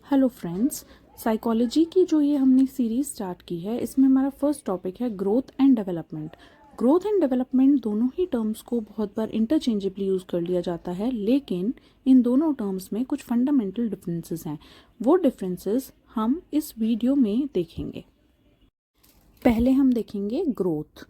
Hello friends, psychology की जो ये हमने सीरीज स्टार्ट की है, इसमें हमारा फर्स्ट टॉपिक है growth and development. Growth and development दोनों ही टर्म्स को बहुत बार इंटरचेंजेबली यूज़ कर लिया जाता है, लेकिन इन दोनों टर्म्स में कुछ फंडामेंटल डिफरेंसेस हैं। वो डिफरेंसेस हम इस वीडियो में देखेंगे। पहले हम देखेंगे growth.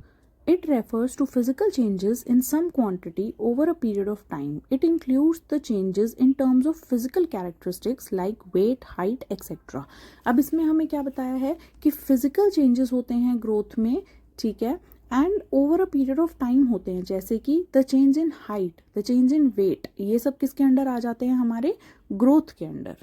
It refers to physical changes in some quantity over a period of time. It includes the changes in terms of physical characteristics like weight, height, etc. अब इसमें हमें क्या बताया है कि physical changes होते हैं growth में, ठीक है, and over a period of time होते हैं, जैसे कि the change in height, the change in weight, ये सब किसके अंडर आ जाते हैं? हमारे growth के अंडर।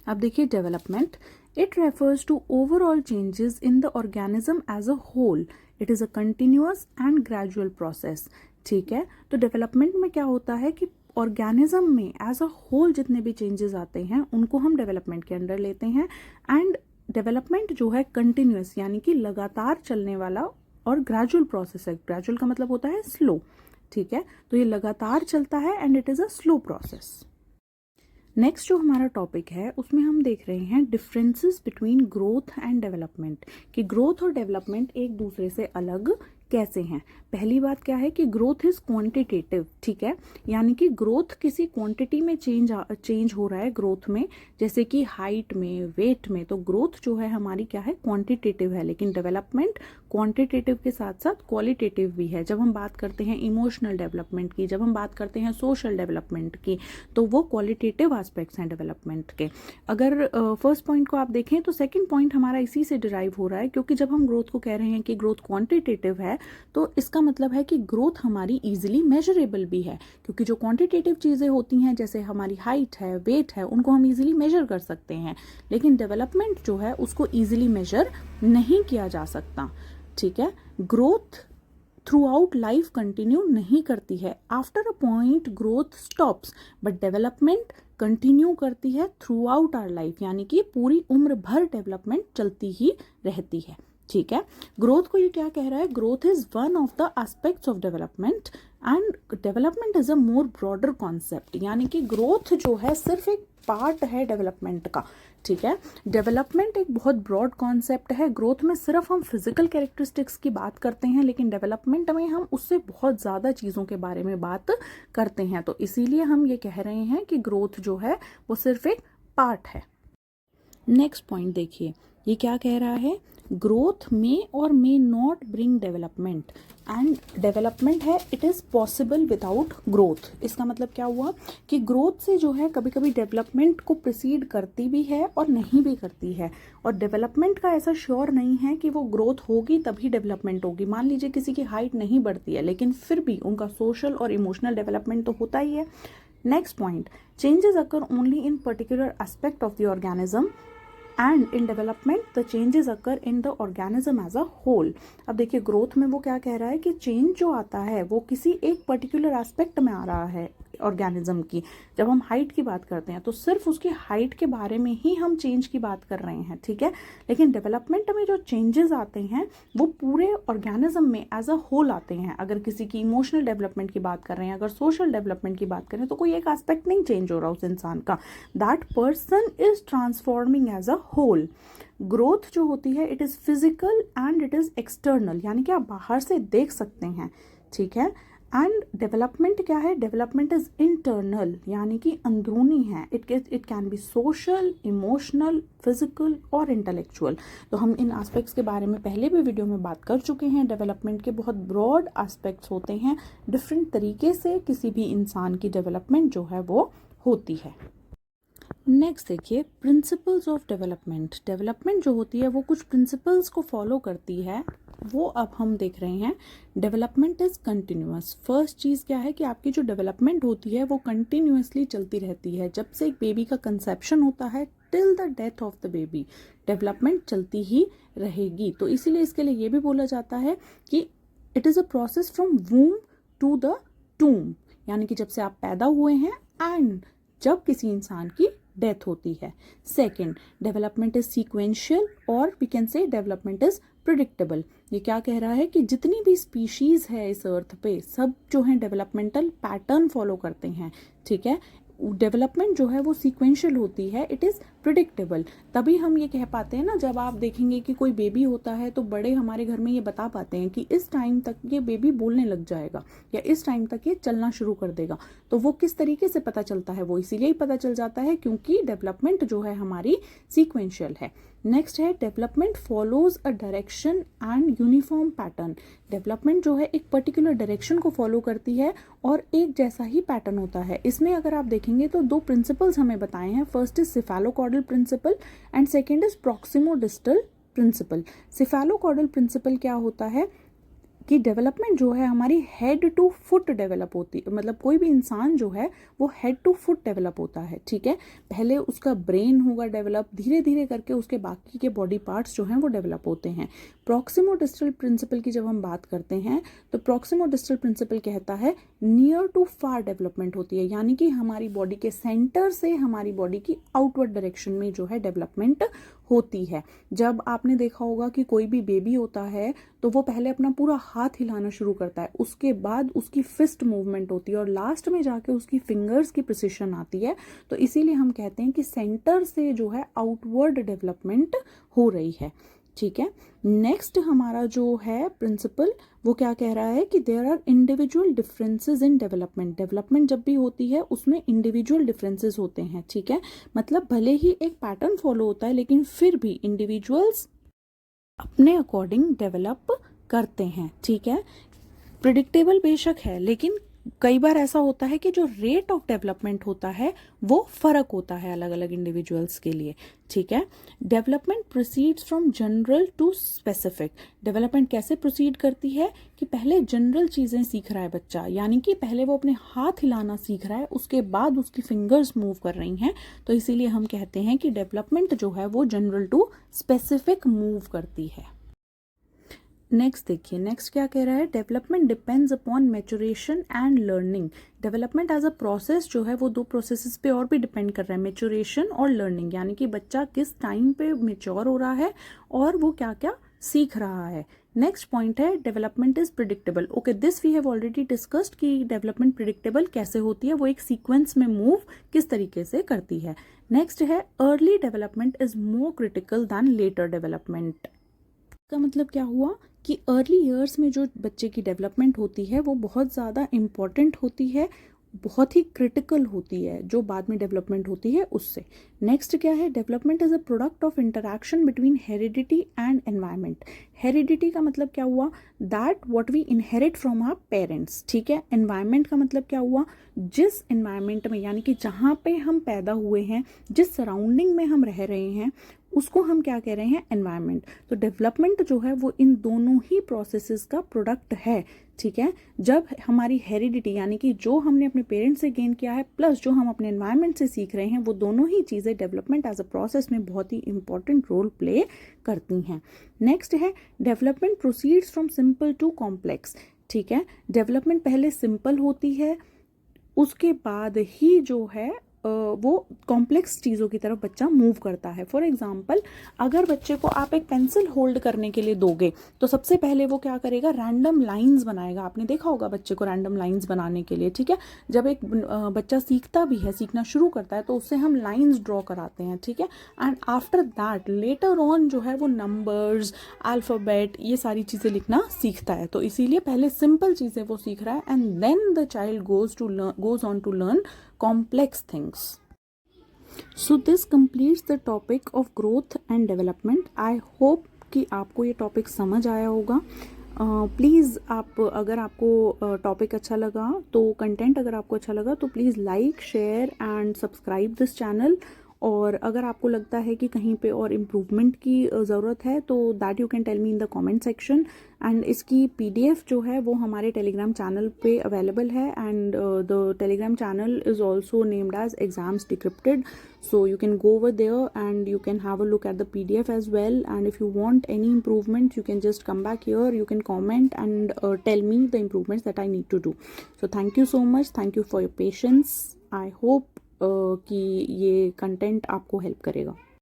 अब देखिए development. It refers to overall changes in the organism as a whole. It is a continuous and gradual process. ठीक है, तो डेवलपमेंट में क्या होता है कि ऑर्गेनिज्म में एज अ होल जितने भी चेंजेस आते हैं उनको हम डेवलपमेंट के अंडर लेते हैं। एंड डेवलपमेंट जो है कंटिन्यूअस यानी कि लगातार चलने वाला और ग्रेजुअल प्रोसेस है। ग्रेजुअल का मतलब होता है स्लो। ठीक है, तो ये लगातार चलता है and it is a slow process. Next जो हमारा टॉपिक है उसमें हम देख रहे हैं differences between growth and development, कि ग्रोथ और डेवलपमेंट एक दूसरे से अलग कैसे हैं। पहली बात क्या है कि ग्रोथ इज क्वांटिटेटिव। ठीक है, यानी कि ग्रोथ किसी क्वांटिटी में चेंज हो रहा है ग्रोथ में, जैसे कि हाइट में, वेट में। तो ग्रोथ जो है हमारी क्या है? क्वांटिटेटिव है। लेकिन डेवलपमेंट क्वांटिटेटिव के साथ साथ क्वालिटेटिव भी है। जब हम बात करते हैं इमोशनल डेवलपमेंट की, जब हम बात करते हैं सोशल डेवलपमेंट की, तो वो क्वालिटेटिव एस्पेक्ट्स हैं डेवलपमेंट के। अगर फर्स्ट पॉइंट को आप देखें तो सेकंड पॉइंट हमारा इसी से डिराइव हो रहा है, क्योंकि जब हम ग्रोथ को कह रहे हैं कि ग्रोथ क्वांटिटेटिव है तो इसका मतलब है कि ग्रोथ हमारी इजीली मेजरेबल भी है, क्योंकि जो क्वांटिटेटिव चीज़ें होती हैं जैसे हमारी हाइट है, वेट है, उनको हम इजीली मेजर कर सकते हैं। लेकिन डेवलपमेंट जो है उसको इजीली मेजर नहीं किया जा सकता। ठीक है, growth through out life continue नहीं करती है। After a point growth stops, but development continue करती है थ्रू आउट आवर लाइफ, यानी कि पूरी उम्र भर डेवलपमेंट चलती ही रहती है। ठीक है, ग्रोथ को ये क्या कह रहा है? Growth is one of the aspects of development and development is a more broader concept, यानी कि ग्रोथ जो है सिर्फ एक पार्ट है डेवलपमेंट का। ठीक है, डेवलपमेंट एक बहुत ब्रॉड कॉन्सेप्ट है। ग्रोथ में सिर्फ हम फिजिकल कैरेक्टरिस्टिक्स की बात करते हैं, लेकिन डेवलपमेंट में हम उससे बहुत ज़्यादा चीज़ों के बारे में बात करते हैं। तो इसीलिए हम ये कह रहे हैं कि ग्रोथ जो है वो सिर्फ एक पार्ट है। नेक्स्ट पॉइंट देखिए, ये क्या कह रहा है? ग्रोथ में और may not bring development, and development है it is possible without growth. इसका मतलब क्या हुआ कि ग्रोथ से जो है कभी कभी डेवलपमेंट को प्रिसीड करती भी है और नहीं भी करती है। और डेवलपमेंट का ऐसा श्योर नहीं है कि वो ग्रोथ होगी तभी डेवलपमेंट होगी। मान लीजिए किसी की हाइट नहीं बढ़ती है, लेकिन फिर भी उनका सोशल और इमोशनल डेवलपमेंट तो होता ही है। Next point, changes occur only in particular aspect of the organism and in development the changes occur in the organism as a whole. अब देखिए ग्रोथ में वो क्या कह रहा है कि चेंज जो आता है वो किसी एक पर्टिकुलर एस्पेक्ट में आ रहा है ऑर्गेनिज्म की। जब हम हाइट की बात करते हैं तो सिर्फ उसकी हाइट के बारे में ही हम चेंज की बात कर रहे हैं। ठीक है, लेकिन डेवलपमेंट में जो चेंजेस आते हैं वो पूरे ऑर्गेनिज्म में एज अ होल आते हैं। अगर किसी की इमोशनल डेवलपमेंट की बात कर रहे हैं, अगर सोशल डेवलपमेंट की बात करें, तो कोई एक एस्पेक्ट नहीं चेंज हो रहा उस इंसान का, that person is transforming as a whole. Growth जो होती है it is physical and it is external, यानी कि आप बाहर से देख सकते हैं। ठीक है, एंड डेवलपमेंट क्या है? डेवलपमेंट इज इंटरनल, यानी कि अंदरूनी है। It can be social, emotional, physical और इंटेलेक्चुअल। तो हम इन एस्पेक्ट्स के बारे में पहले भी वीडियो में बात कर चुके हैं। डेवलपमेंट के बहुत ब्रॉड एस्पेक्ट्स होते हैं, डिफरेंट तरीके से किसी भी इंसान की डेवलपमेंट जो है वो होती है। नेक्स्ट देखिए, प्रिंसिपल्स ऑफ डेवलपमेंट। डेवलपमेंट जो होती है वो कुछ प्रिंसिपल्स को फॉलो करती है, वो अब हम देख रहे हैं। Development is continuous. फर्स्ट चीज़ क्या है कि आपकी जो डेवलपमेंट होती है वो कंटिन्यूअसली चलती रहती है। जब से एक बेबी का कंसेप्शन होता है till the death of the baby development चलती ही रहेगी। तो इसीलिए इसके लिए ये भी बोला जाता है कि it is a process from womb to the tomb, यानी कि जब से आप पैदा हुए हैं एंड जब किसी इंसान की डेथ होती है। सेकेंड, डेवलपमेंट इज सीक्वेंशियल और we can say development is predictable. ये क्या कह रहा है कि जितनी भी स्पीशीज है इस अर्थ पे सब जो है डेवलपमेंटल पैटर्न फॉलो करते हैं। ठीक है, डेवलपमेंट जो है वो सीक्वेंशियल होती है, इट इज़ प्रिडिक्टेबल। तभी हम ये कह पाते हैं ना, जब आप देखेंगे कि कोई बेबी होता है तो बड़े हमारे घर में ये बता पाते हैं कि इस टाइम तक ये बेबी बोलने लग जाएगा या इस टाइम तक ये चलना शुरू कर देगा। तो वो किस तरीके से पता चलता है, वो इसीलिए ही पता चल जाता है क्योंकि डेवलपमेंट जो है हमारी सीक्वेंशियल है। नेक्स्ट है development follows a direction and uniform pattern. Development जो है एक पर्टिकुलर डायरेक्शन को फॉलो करती है और एक जैसा ही पैटर्न होता है। इसमें अगर आप देखेंगे तो दो प्रिंसिपल्स हमें बताए हैं, first is cephalocaudal principle and second is proximodistal principle. Cephalocaudal principle क्या होता है कि डेवलपमेंट जो है हमारी हेड टू फुट डेवलप होती है, मतलब कोई भी इंसान जो है वो हेड टू फुट डेवलप होता है, ठीक है। पहले उसका ब्रेन होगा डेवलप, धीरे धीरे करके उसके बाकी के बॉडी पार्ट्स जो हैं वो डेवलप होते हैं। प्रॉक्सिमोडिस्टल प्रिंसिपल की जब हम बात करते हैं तो प्रॉक्सिमोडिस्टल प्रिंसिपल कहता है नियर टू फार डेवलपमेंट होती है, यानी कि हमारी बॉडी के सेंटर से हमारी बॉडी की आउटवर्ड डायरेक्शन में जो है डेवलपमेंट होती है। जब आपने देखा होगा कि कोई भी बेबी होता है तो वो पहले अपना पूरा हाथ हिलाना शुरू करता है, उसके बाद उसकी फिस्ट मूवमेंट होती है और लास्ट में जाके उसकी फिंगर्स की प्रिसिशन आती है। तो इसीलिए हम कहते हैं कि सेंटर से जो है आउटवर्ड डेवलपमेंट हो रही है, ठीक है। नेक्स्ट हमारा जो है प्रिंसिपल वो क्या कह रहा है कि there are individual differences in development. Development जब भी होती है उसमें इंडिविजुअल डिफरेंसेस होते हैं, ठीक है। मतलब भले ही एक पैटर्न फॉलो होता है लेकिन फिर भी इंडिविजुअल्स अपने अकॉर्डिंग डेवलप करते हैं, ठीक है। प्रिडिक्टेबल बेशक है लेकिन कई बार ऐसा होता है कि जो रेट ऑफ डेवलपमेंट होता है वो फर्क होता है अलग अलग इंडिविजुअल्स के लिए, ठीक है। Development proceeds from general to specific. Development कैसे प्रोसीड करती है कि पहले जनरल चीज़ें सीख रहा है बच्चा, यानी कि पहले वो अपने हाथ हिलाना सीख रहा है, उसके बाद उसकी फिंगर्स मूव कर रही हैं। तो इसीलिए हम कहते हैं कि डेवलपमेंट जो है वो जनरल टू स्पेसिफिक मूव करती है। नेक्स्ट देखिए, नेक्स्ट क्या कह रहा है, development depends upon maturation and learning. Development as a process जो है वो दो प्रोसेसेस पे और भी डिपेंड कर रहा है, मैच्योरेशन और लर्निंग, यानी कि बच्चा किस टाइम पे मैच्योर हो रहा है और वो क्या क्या सीख रहा है। नेक्स्ट पॉइंट है development is predictable. Okay, this we have already discussed कि डेवलपमेंट प्रिडिक्टेबल कैसे होती है, वो एक सीक्वेंस में मूव किस तरीके से करती है। नेक्स्ट है early development is more critical than later development. का मतलब क्या हुआ कि अर्ली ईयर्स में जो बच्चे की डेवलपमेंट होती है वो बहुत ज़्यादा इम्पॉर्टेंट होती है, बहुत ही क्रिटिकल होती है जो बाद में डेवलपमेंट होती है उससे। नेक्स्ट क्या है, development is a product of interaction between heredity and environment. Heredity का मतलब क्या हुआ, that what we inherit from our parents, ठीक है। एनवायरनमेंट का मतलब क्या हुआ, जिस एनवायरनमेंट में यानी कि जहाँ पे हम पैदा हुए हैं, जिस सराउंडिंग में हम रह रहे हैं उसको हम क्या कह रहे हैं, एनवायरनमेंट। तो डेवलपमेंट जो है वो इन दोनों ही प्रोसेसेस का प्रोडक्ट है, ठीक है। जब हमारी हेरिडिटी यानी कि जो हमने अपने पेरेंट्स से गेन किया है प्लस जो हम अपने एनवायरनमेंट से सीख रहे हैं, वो दोनों ही चीज़ें डेवलपमेंट एज अ प्रोसेस में बहुत ही इंपॉर्टेंट रोल प्ले करती हैं। नेक्स्ट है development proceeds from simple to complex, ठीक है। डेवलपमेंट पहले सिंपल होती है, उसके बाद ही जो है वो कॉम्प्लेक्स चीज़ों की तरफ बच्चा मूव करता है। फॉर एग्जांपल, अगर बच्चे को आप एक पेंसिल होल्ड करने के लिए दोगे तो सबसे पहले वो क्या करेगा, रैंडम लाइंस बनाएगा। आपने देखा होगा बच्चे को रैंडम लाइंस बनाने के लिए, ठीक है। जब एक बच्चा सीखता भी है, सीखना शुरू करता है तो उससे हम लाइंस ड्रॉ कराते हैं, ठीक है। And after that later on जो है वो नंबर्स, अल्फ़ाबेट, ये सारी चीज़ें लिखना सीखता है। तो इसीलिए पहले सिंपल चीज़ें वो सीख रहा है and then the child goes on to learn complex things. So this completes the topic of growth and development. I hope कि आपको ये टॉपिक समझ आया होगा। प्लीज़ आप, अगर आपको टॉपिक अच्छा लगा तो, कंटेंट अगर आपको अच्छा लगा तो please like, share and subscribe this channel. और अगर आपको लगता है कि कहीं पे और इम्प्रूवमेंट की ज़रूरत है तो that you can tell me in the comment section. And इसकी PDF जो है वो हमारे टेलीग्राम चैनल पे अवेलेबल है and the Telegram channel is also named as exams decrypted, so you can go over there and you can have a look at the PDF as well. And if you want any improvement you can just come back here, you can comment and tell me the improvements that I need to do. So thank you so much, thank you for your patience. I hope कि ये content आपको help करेगा।